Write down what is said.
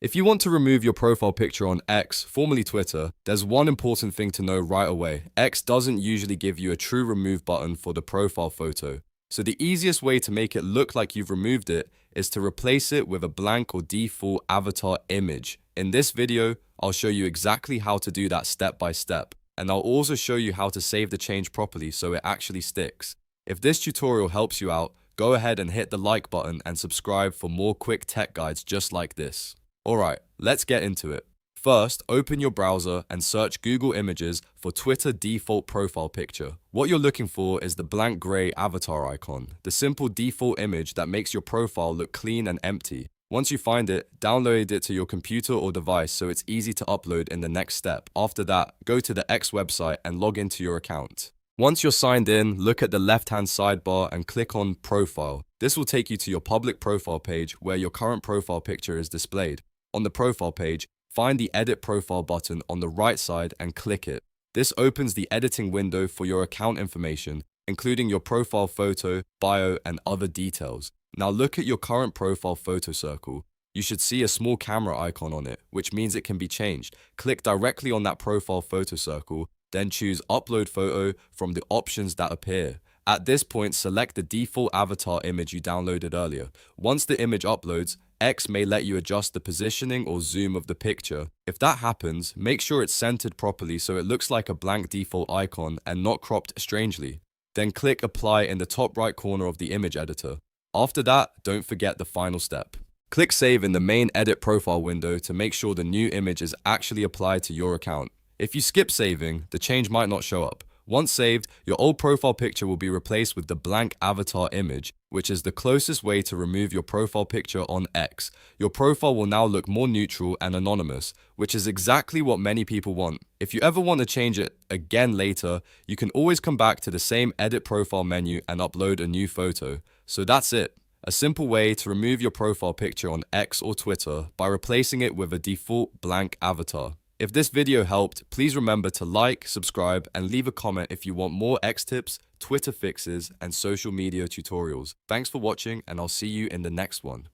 If you want to remove your profile picture on X, formerly Twitter, there's one important thing to know right away. X doesn't usually give you a true remove button for the profile photo. So the easiest way to make it look like you've removed it is to replace it with a blank or default avatar image. In this video, I'll show you exactly how to do that step by step. And I'll also show you how to save the change properly so it actually sticks. If this tutorial helps you out, go ahead and hit the like button and subscribe for more quick tech guides just like this. Alright, let's get into it. First, open your browser and search Google Images for Twitter default profile picture. What you're looking for is the blank grey avatar icon, the simple default image that makes your profile look clean and empty. Once you find it, download it to your computer or device so it's easy to upload in the next step. After that, go to the X website and log into your account. Once you're signed in, look at the left-hand sidebar and click on Profile. This will take you to your public profile page where your current profile picture is displayed. On the profile page, find the Edit Profile button on the right side and click it. This opens the editing window for your account information, including your profile photo, bio, and other details. Now look at your current profile photo circle. You should see a small camera icon on it, which means it can be changed. Click directly on that profile photo circle, then choose Upload Photo from the options that appear. At this point, select the default avatar image you downloaded earlier. Once the image uploads, X may let you adjust the positioning or zoom of the picture. If that happens, make sure it's centered properly so it looks like a blank default icon and not cropped strangely. Then click Apply in the top right corner of the image editor. After that, don't forget the final step. Click Save in the main Edit Profile window to make sure the new image is actually applied to your account. If you skip saving, the change might not show up. Once saved, your old profile picture will be replaced with the blank avatar image, which is the closest way to remove your profile picture on X. Your profile will now look more neutral and anonymous, which is exactly what many people want. If you ever want to change it again later, you can always come back to the same Edit Profile menu and upload a new photo. So that's it. A simple way to remove your profile picture on X or Twitter by replacing it with a default blank avatar. If this video helped, please remember to like, subscribe, and leave a comment if you want more X tips, Twitter fixes, and social media tutorials. Thanks for watching, and I'll see you in the next one.